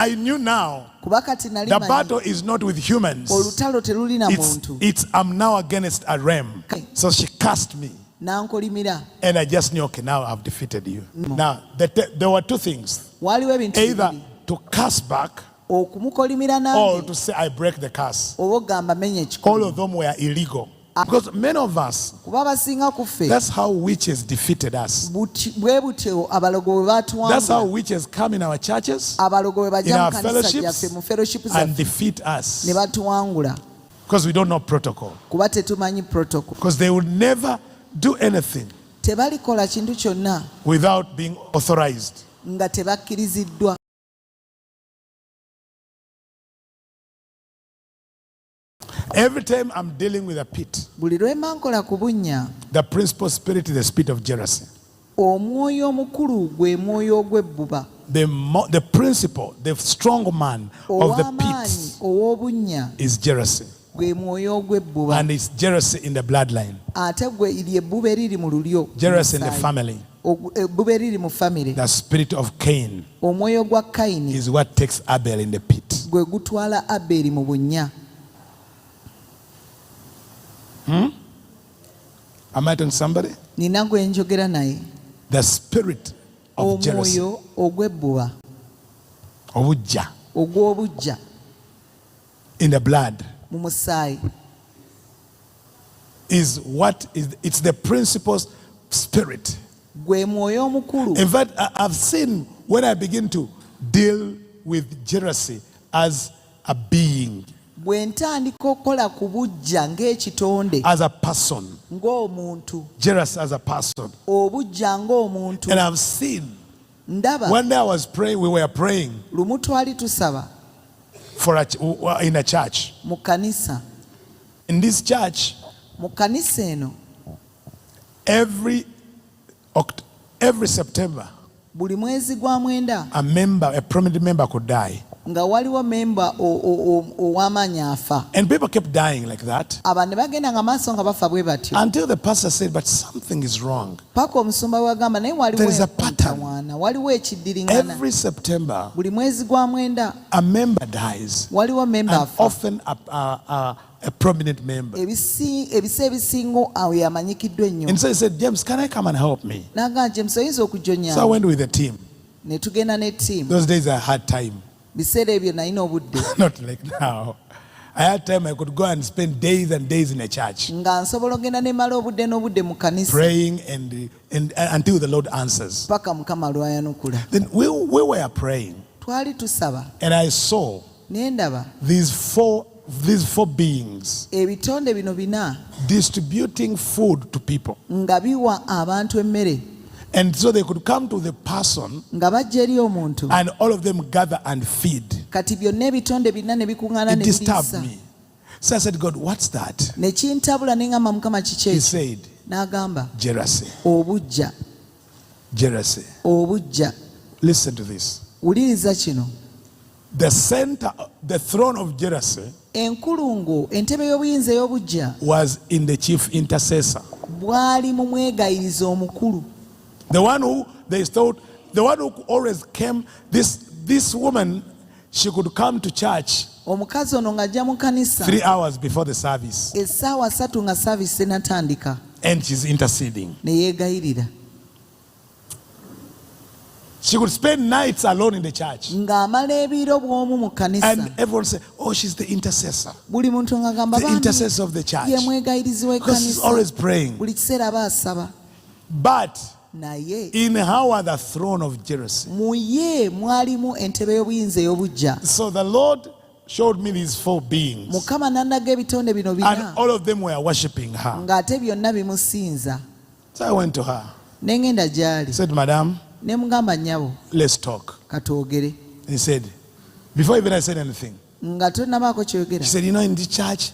I knew now the battle is not with humans. I'm now against a realm. So she cast me. And I just knew, okay, now I've defeated you. Now, there were two things. Either to cast back or to say I break the curse. All of them were illegal. Because many of us, that's how witches defeated us. That's how witches come in our churches, in our fellowships, and defeat us. Because we don't know protocol. Because they will never do anything without being authorized. Every time I'm dealing with a pit, the principal spirit is the spirit of jealousy. The principal, the strong man of the pit is jealousy. And it's jealousy in the bloodline. Jealousy in the family. The spirit of Cain is what takes Abel in the pit. Am I telling somebody? The spirit of jealousy, in the blood, is what is, it's the principal spirit. In fact, I've seen when I begin to deal with jealousy as a being, as a person, jealous as a person. And I've seen, one day I was praying, we were praying for in a church. In this church, every September, a prominent member could die. And people kept dying like that until the pastor said, but something is wrong. There is a pattern. Every September, a member dies, and often a prominent member. And so he said, James, can I come and help me? So I went with the team. Those days I had time. Not like now. I had time, I could go and spend days and days in a church, praying and until the Lord answers. Then we were praying, and I saw these four beings distributing food to people. And so they could come to the person and all of them gather and feed. It disturbed me. So I said, God, what's that? He said, jealousy. Jealousy. Listen to this. The center, the throne of jealousy was in the chief intercessor. The one who they thought, the one who always came, this woman, she could come to church 3 hours before the service. And she's interceding. She could spend nights alone in the church. And everyone said, oh, she's the intercessor. The intercessor of the church. Because she's always praying. But in her the throne of jealousy. So the Lord showed me these 4 beings, and all of them were worshiping her. So I went to her. I said, Madam, let's talk. He said, before even I said anything, she said, you know, in this church,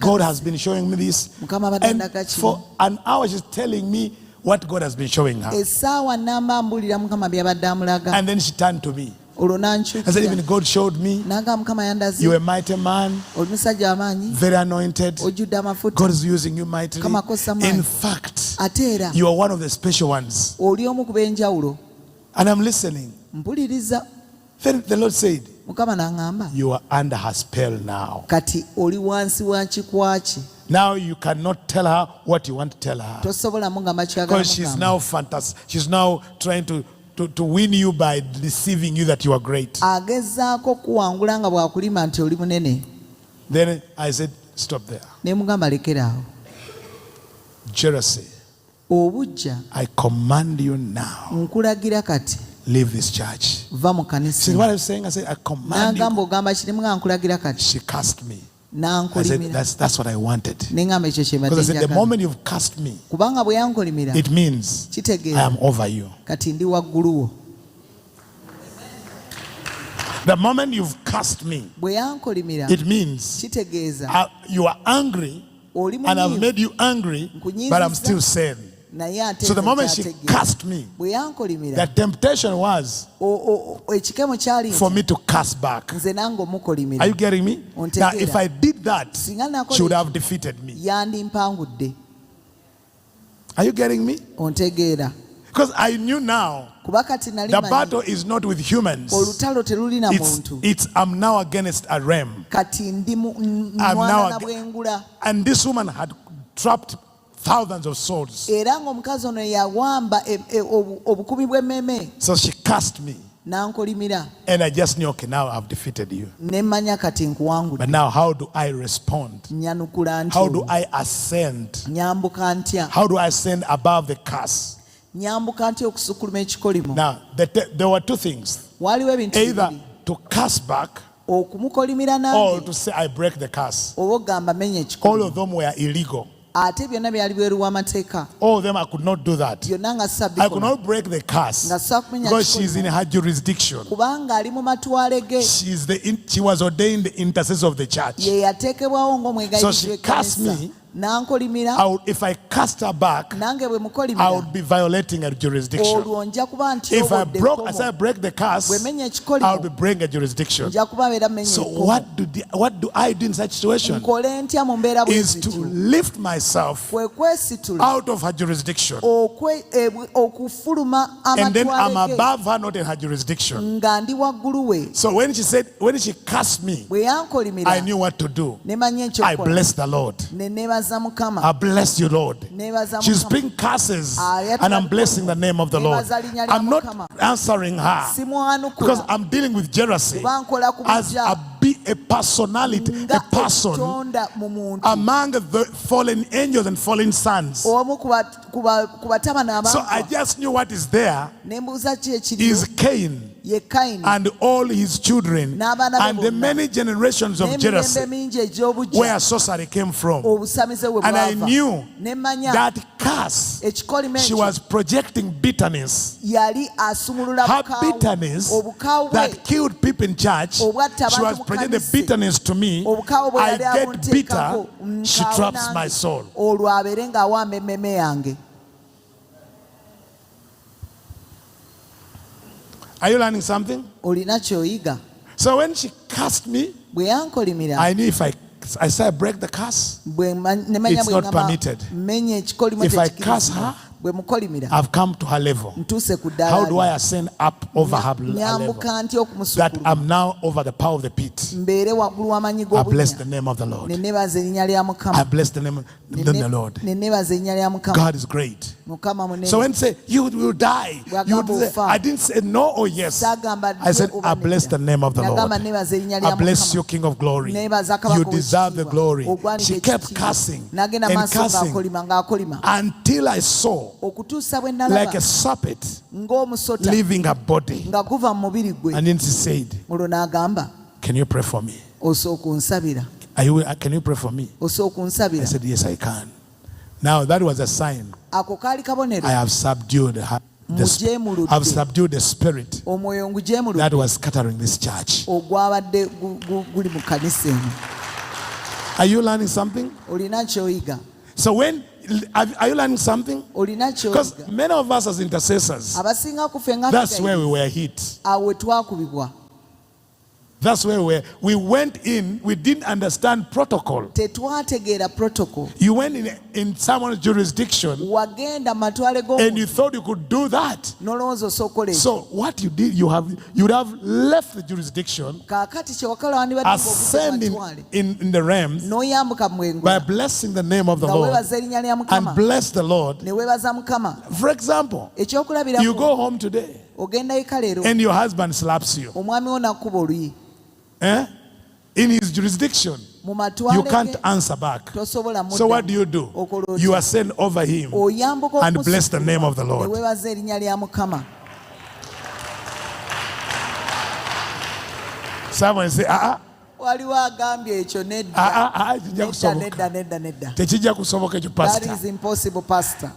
God has been showing me this. And for an hour she's telling me what God has been showing her. And then she turned to me. I said, even God showed me you are a mighty man, very anointed. God is using you mightily. In fact, you are one of the special ones. And I'm listening. Then the Lord said, You are under her spell now. Kati oli wansi wa kikwaki. Now you cannot tell her what you want to tell her. Because she's now she's now trying to win you by deceiving you that you are great. Then I said, stop there. Jealousy. I command you now. Leave this church. See what I'm saying? I said, I command you. She cursed me. I said, that's what I wanted. Because I said, the moment you've cursed me, it means I am over you. The moment you've cursed me, it means you are angry and I've made you angry, but I'm still sane. So the moment she cursed me, the temptation was for me to curse back. Are you getting me? Now, if I did that, she would have defeated me. Are you getting me? Because I knew now the battle is not with humans. I'm now against a realm. And this woman had trapped thousands of souls. So she cursed me. And I just knew, okay, now I've defeated you. But now how do I respond? How do I ascend? How do I ascend above the curse? Now, there were two things. Either to curse back or to say I break the curse. All of them were illegal. All of them, I could not do that. I could not break the curse because she's in her jurisdiction. She was ordained the intercessor of the church. So she cursed me. If I cast her back, I would be violating her jurisdiction. If I break the curse, I would be breaking a jurisdiction. So what do I do in such situation? Is to lift myself out of her jurisdiction. And then I'm above her, not in her jurisdiction. So when she cursed me, I knew what to do. I blessed the Lord. I bless you, Lord. She's bringing curses and I'm blessing the name of the Lord. I'm not answering her because I'm dealing with jealousy as a personality, a person among the fallen angels and fallen sons. So I just knew what is there is Cain and all his children and the many generations of jealousy where sorcery came from. And I knew that curse, she was projecting bitterness. Her bitterness that killed people in church, she was projecting the bitterness to me. I get bitter, she traps my soul. Are you learning something? So when she cursed me, I knew if I say I break the curse, it's not permitted. If I curse her, I've come to her level. How do I ascend up over her level? That I'm now over the power of the pit. I bless the name of the Lord. I bless the name of the Lord. God is great. So when say you will die, I didn't say no or yes. I said I bless the name of the Lord. I bless you, King of Glory. You deserve the glory. She kept cursing and cursing until I saw like a serpent leaving her body. And then she said, can you pray for me? Can you pray for me? I said, yes, I can. Now that was a sign. I have subdued her. I've subdued the spirit that was scattering this church. Are you learning something? So are you learning something? Because many of us as intercessors, that's where we were hit. That's where we went in, we didn't understand protocol. You went in in someone's jurisdiction and you thought you could do that. So what you did, you would have left the jurisdiction, ascending in the realms by blessing the name of the Lord and bless the Lord. For example, you go home today and your husband slaps you. In his jurisdiction, you can't answer back. So what do? You ascend over him and bless the name of the Lord. Someone say, that is impossible, Pastor.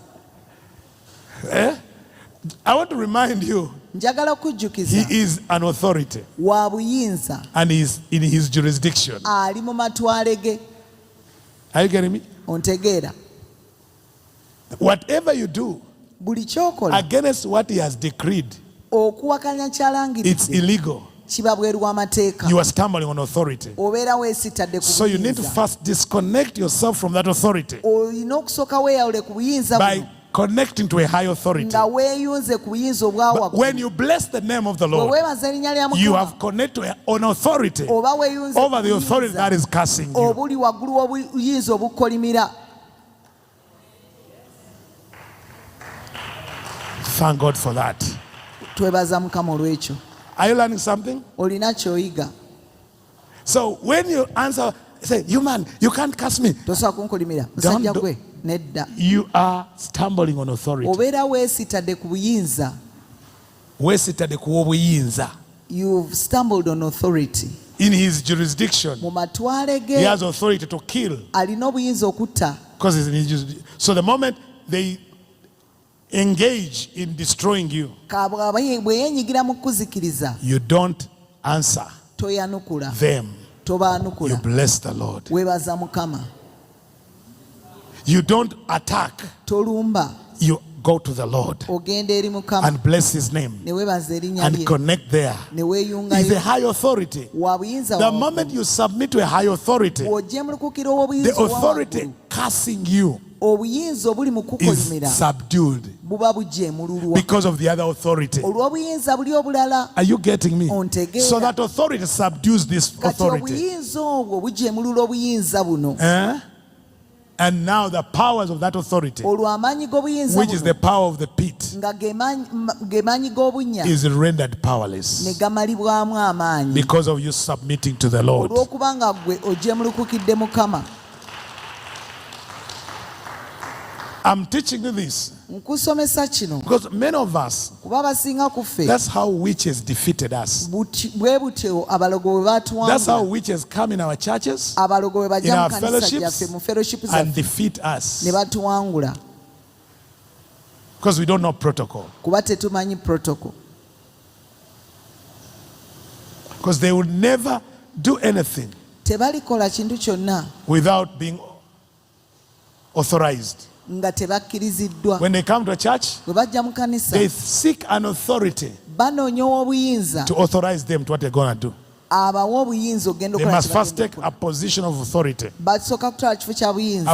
I want to remind you, he is an authority and he is in his jurisdiction. Are you getting me? Whatever you do against what he has decreed, it's illegal. You are stumbling on authority. So you need to first disconnect yourself from that authority by connecting to a high authority. But when you bless the name of the Lord, you have connected to an authority over the authority that is cursing you. Thank God for that. Are you learning something? So when you answer, say, you man, you can't curse me. You are stumbling on authority. You've stumbled on authority. In his jurisdiction, he has authority to kill. Because it's in his jurisdiction. So the moment they engage in destroying you, you don't answer them. You bless the Lord. You don't attack. You go to the Lord and bless his name and connect there. It's a high authority. The moment you submit to a high authority, the authority cursing you is subdued because of the other authority. Are you getting me? So that authority subdues this authority. And now the powers of that authority, which is the power of the pit, is rendered powerless because of you submitting to the Lord. I'm teaching you this because many of us, that's how witches defeated us. That's how witches come in our churches, in our fellowships, and defeat us. Because we don't know protocol. Because they would never do anything without being authorized. When they come to a church, they seek an authority to authorize them to what they're going to do. They must first take a position of authority, a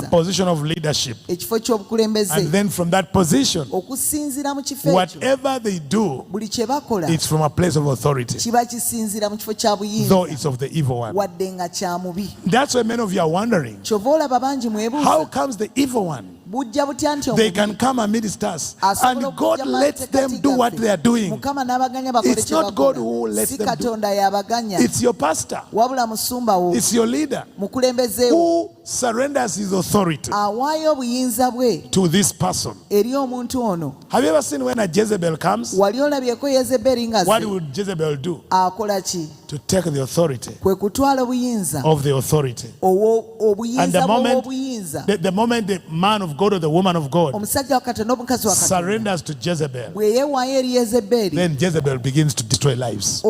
position of leadership, and then from that position, whatever they do, it's from a place of authority, though it's of the evil one. That's why many of you are wondering, how comes the evil one, they can come amidst us and God lets them do what they are doing? It's not God who lets them do. It's your pastor. It's your leader who surrenders his authority to this person. Have you ever seen when a Jezebel comes? What would Jezebel do? To take the authority of the authority. And the moment the man of God or the woman of God surrenders to Jezebel, then Jezebel begins to destroy lives.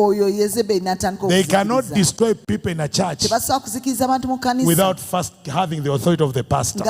They cannot destroy people in a church without first having the authority of the pastor.